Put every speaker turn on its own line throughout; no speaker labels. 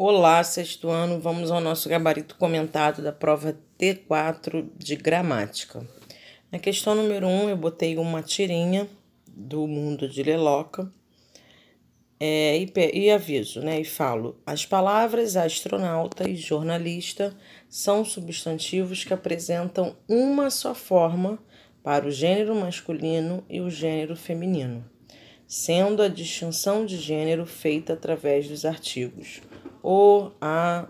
Olá, sexto ano, vamos ao nosso gabarito comentado da prova T4 de gramática. Na questão número 1, eu botei uma tirinha do Mundo de Leloca e aviso, né? E falo: as palavras astronauta e jornalista são substantivos que apresentam uma só forma para o gênero masculino e o gênero feminino, sendo a distinção de gênero feita através dos artigos o, a,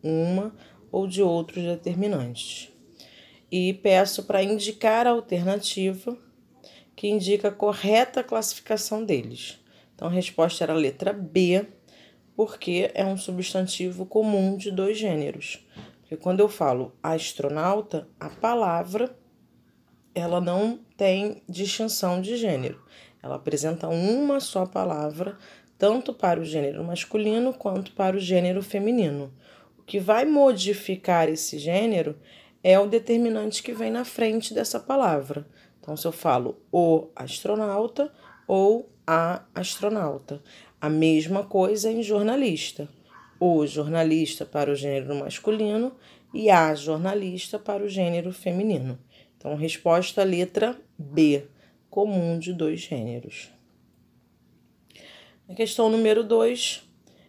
uma ou de outros determinantes. E peço para indicar a alternativa que indica a correta classificação deles. Então, a resposta era a letra B, porque é um substantivo comum de dois gêneros. Porque quando eu falo astronauta, a palavra ela não tem distinção de gênero. Ela apresenta uma só palavra, tanto para o gênero masculino quanto para o gênero feminino. O que vai modificar esse gênero é o determinante que vem na frente dessa palavra. Então, se eu falo o astronauta ou a astronauta. A mesma coisa em jornalista. O jornalista para o gênero masculino e a jornalista para o gênero feminino. Então, resposta letra B, comum de dois gêneros. Na questão número 2,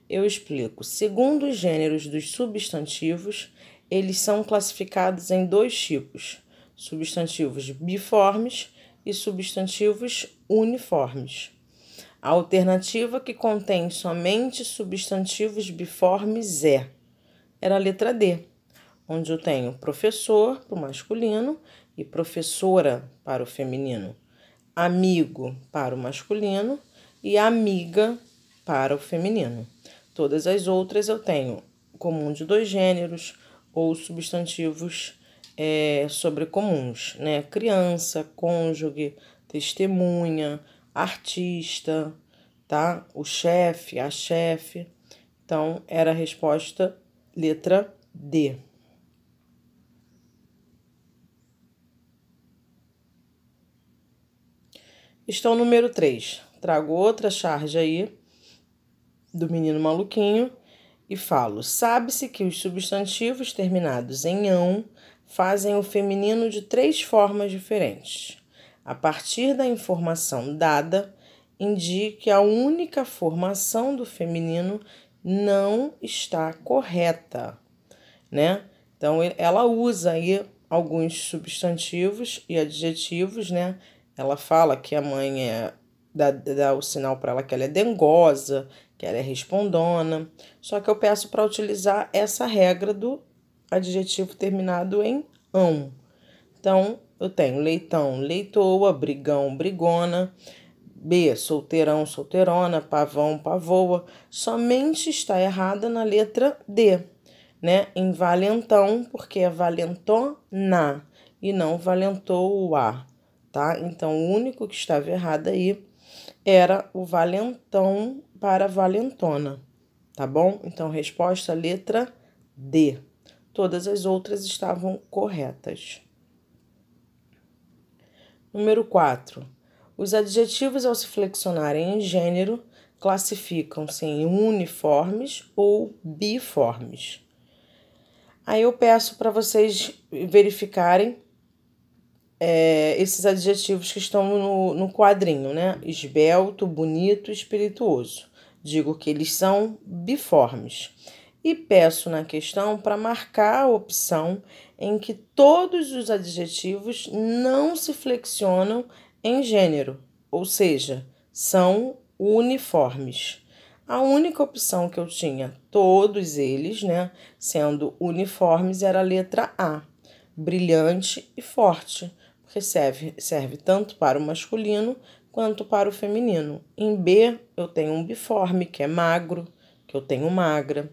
eu explico. Segundo os gêneros dos substantivos, eles são classificados em dois tipos: substantivos biformes e substantivos uniformes. A alternativa que contém somente substantivos biformes era a letra D, onde eu tenho professor para o masculino e professora para o feminino, amigo para o masculino e amiga para o feminino. Todas as outras eu tenho comum de dois gêneros ou substantivos sobrecomuns, né? Criança, cônjuge, testemunha, artista, tá? O chefe, a chefe. Então, era a resposta letra D. Questão número 3. Trago outra charge aí do menino maluquinho e falo: sabe-se que os substantivos terminados em ão fazem o feminino de 3 formas diferentes. A partir da informação dada, indique a única formação do feminino não está correta, né? Então, ela usa aí alguns substantivos e adjetivos, né? Ela fala que a mãe dá o sinal para ela que ela é dengosa, que ela é respondona. Só que eu peço para utilizar essa regra do adjetivo terminado em ão. Então, eu tenho leitão, leitoa, brigão, brigona. B, solteirão, solteirona, pavão, pavoa. Somente está errada na letra D, né? Em valentão, porque é valentona e não valentoa, tá? Então, o único que estava errado aí era o valentão para valentona, tá bom? Então, resposta letra D. Todas as outras estavam corretas. Número 4. Os adjetivos, ao se flexionarem em gênero, classificam-se em uniformes ou biformes. Aí eu peço para vocês verificarem esses adjetivos que estão no quadrinho, né? Esbelto, bonito, espirituoso. Digo que eles são biformes. E peço na questão para marcar a opção em que todos os adjetivos não se flexionam em gênero, ou seja, são uniformes. A única opção que eu tinha, todos eles, né, sendo uniformes, era a letra A, brilhante e forte, porque serve tanto para o masculino quanto para o feminino. Em B, eu tenho um biforme, que é magro, que eu tenho magra.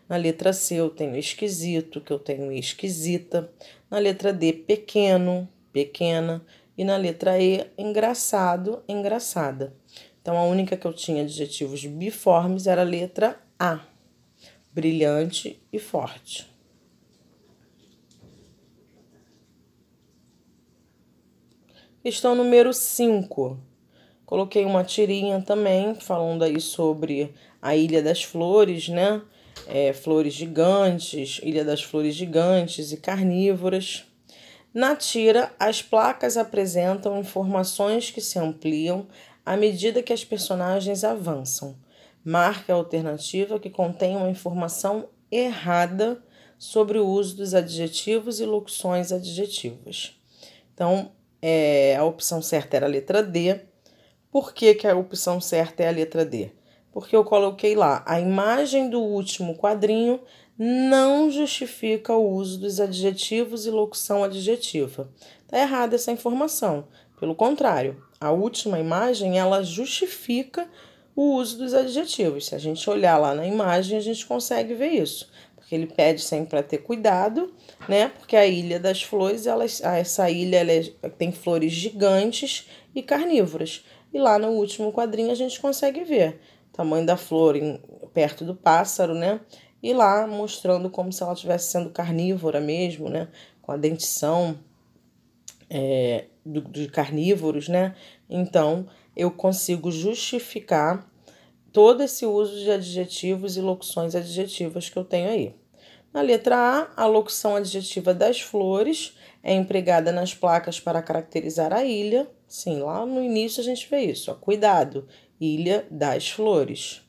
Na letra C, eu tenho esquisito, que eu tenho esquisita. Na letra D, pequeno, pequena. E na letra E, engraçado, engraçada. Então, a única que eu tinha adjetivos biformes era a letra A, brilhante e forte. Questão número 5. Coloquei uma tirinha também, falando aí sobre a Ilha das Flores, né? Flores Gigantes, Ilha das Flores Gigantes e Carnívoras. Na tira, as placas apresentam informações que se ampliam à medida que as personagens avançam. Marque a alternativa que contém uma informação errada sobre o uso dos adjetivos e locuções adjetivas. Então, a opção certa era a letra D. Por que a opção certa é a letra D? Porque eu coloquei lá, a imagem do último quadrinho não justifica o uso dos adjetivos e locução adjetiva. Está errada essa informação. Pelo contrário, a última imagem, ela justifica o uso dos adjetivos. Se a gente olhar lá na imagem, a gente consegue ver isso. Porque ele pede sempre para ter cuidado, né? Porque a Ilha das Flores, essa ilha tem flores gigantes e carnívoras. E lá no último quadrinho a gente consegue ver o tamanho da flor perto do pássaro, né? E lá mostrando como se ela estivesse sendo carnívora mesmo, né? Com a dentição de carnívoros, né? Então, eu consigo justificar todo esse uso de adjetivos e locuções adjetivas que eu tenho aí. Na letra A locução adjetiva das flores é empregada nas placas para caracterizar a ilha. Sim, lá no início a gente vê isso. Cuidado, Ilha das Flores.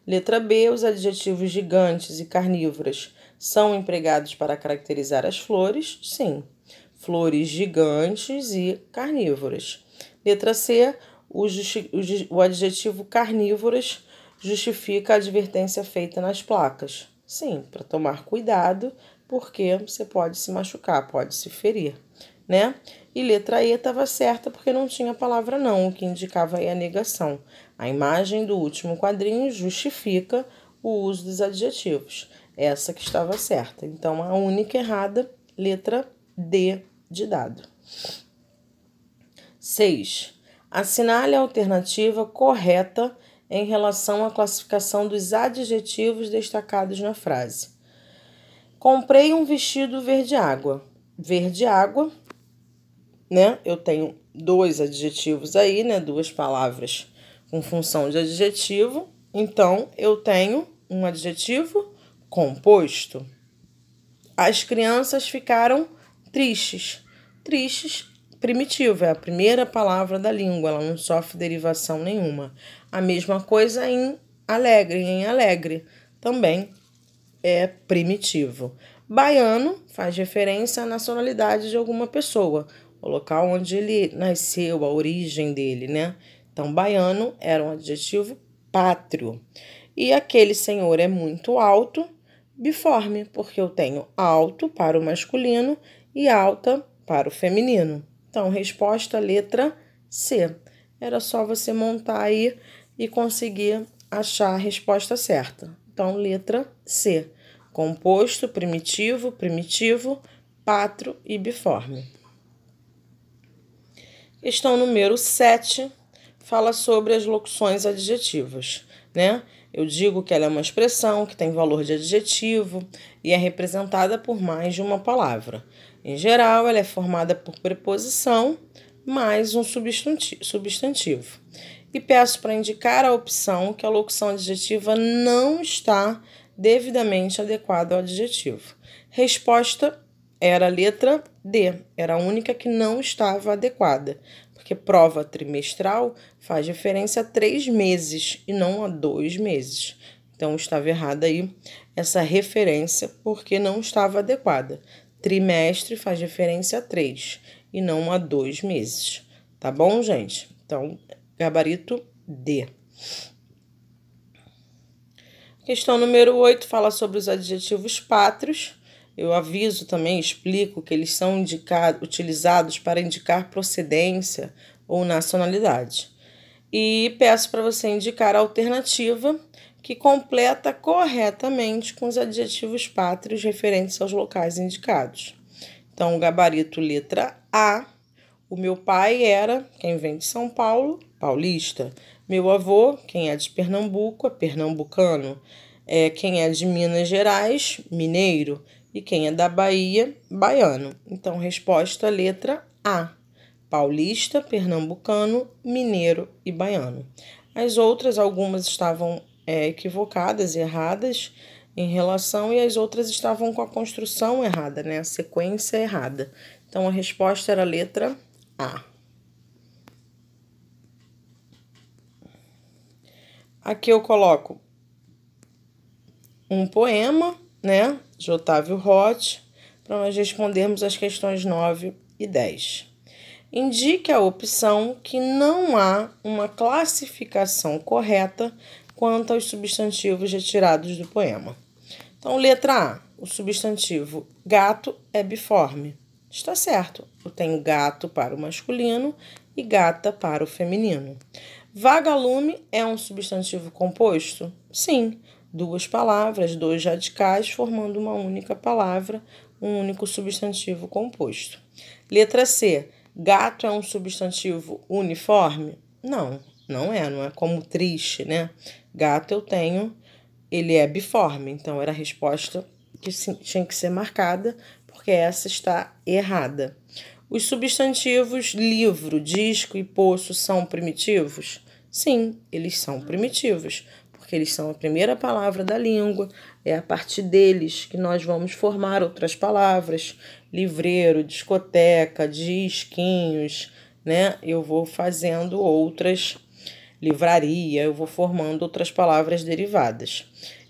Letra B, os adjetivos gigantes e carnívoras são empregados para caracterizar as flores. Sim, flores gigantes e carnívoras. Letra C, o adjetivo carnívoras justifica a advertência feita nas placas. Sim, para tomar cuidado, porque você pode se machucar, pode se ferir, né? E letra E estava certa porque não tinha a palavra não, o que indicava aí a negação. A imagem do último quadrinho justifica o uso dos adjetivos. Essa que estava certa. Então, a única errada, letra D de dado. 6. Assinale a alternativa correta em relação à classificação dos adjetivos destacados na frase. Comprei um vestido verde água. Verde água, né? Eu tenho dois adjetivos aí, né? Duas palavras com função de adjetivo. Então, eu tenho um adjetivo composto. As crianças ficaram tristes. Tristes, primitivo, é a primeira palavra da língua, ela não sofre derivação nenhuma. A mesma coisa em alegre, também é primitivo. Baiano faz referência à nacionalidade de alguma pessoa, o local onde ele nasceu, a origem dele, né? Então, baiano era um adjetivo pátrio. E aquele senhor é muito alto, biforme, porque eu tenho alto para o masculino e alta para o feminino. Então, resposta letra C. Era só você montar aí e conseguir achar a resposta certa. Então, letra C. Composto, primitivo, pátrio e biforme. Questão número 7 fala sobre as locuções adjetivas, né? Eu digo que ela é uma expressão que tem valor de adjetivo e é representada por mais de uma palavra. Em geral, ela é formada por preposição mais um substantivo. E peço para indicar a opção que a locução adjetiva não está devidamente adequada ao adjetivo. Resposta era a letra D, era a única que não estava adequada, porque prova trimestral faz referência a 3 meses e não a 2 meses. Então, estava errada aí essa referência porque não estava adequada. Trimestre faz referência a 3 e não a 2 meses. Tá bom, gente? Então, gabarito D. Questão número 8 fala sobre os adjetivos pátrios. Eu aviso também, explico que eles são utilizados para indicar procedência ou nacionalidade. E peço para você indicar a alternativa que completa corretamente com os adjetivos pátrios referentes aos locais indicados. Então, o gabarito letra A. O meu pai era, quem vem de São Paulo, paulista. Meu avô, quem é de Pernambuco, é pernambucano. Quem é de Minas Gerais, mineiro. E quem é da Bahia, baiano. Então, resposta letra A. Paulista, pernambucano, mineiro e baiano. As outras, algumas estavam equivocadas e erradas. em relação e as outras estavam com a construção errada, né? A sequência errada. Então, a resposta era a letra A. Aqui eu coloco um poema, né, de Otávio Roth, para nós respondermos as questões 9 e 10. Indique a opção que não há uma classificação correta quanto aos substantivos retirados do poema. Então, letra A, o substantivo gato é biforme. Está certo, eu tenho gato para o masculino e gata para o feminino. Vagalume é um substantivo composto? Sim, duas palavras, dois radicais, formando uma única palavra, um único substantivo composto. Letra C, gato é um substantivo uniforme? Não, não é como triste, né? Gato eu tenho, ele é biforme, então era a resposta que tinha que ser marcada, porque essa está errada. Os substantivos livro, disco e poço são primitivos? Sim, eles são primitivos, porque eles são a primeira palavra da língua, é a partir deles que nós vamos formar outras palavras, livreiro, discoteca, disquinhos, né? Eu vou fazendo outras, livraria, eu vou formando outras palavras derivadas.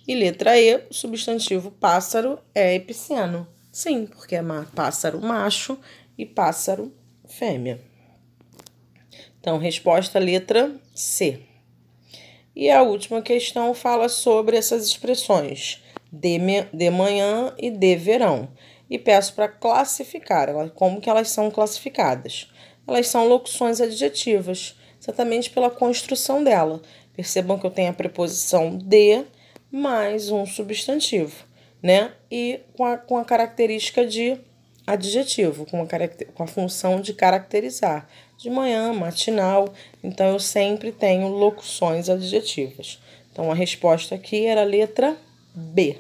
E letra E, o substantivo pássaro é epiceno. Sim, porque é pássaro macho e pássaro fêmea. Então, resposta letra C. E a última questão fala sobre essas expressões de manhã e de verão. E peço para classificar como que elas são classificadas. Elas são locuções adjetivas, exatamente pela construção dela. Percebam que eu tenho a preposição de mais um substantivo, né? E com a característica de adjetivo, com a função de caracterizar. De manhã, matinal, então eu sempre tenho locuções adjetivas. Então a resposta aqui era a letra B.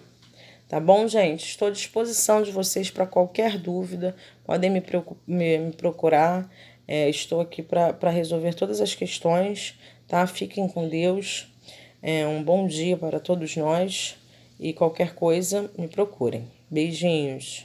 Tá bom, gente? Estou à disposição de vocês para qualquer dúvida, podem me procurar. Estou aqui para resolver todas as questões, tá? Fiquem com Deus. Um bom dia para todos nós e qualquer coisa me procurem. Beijinhos.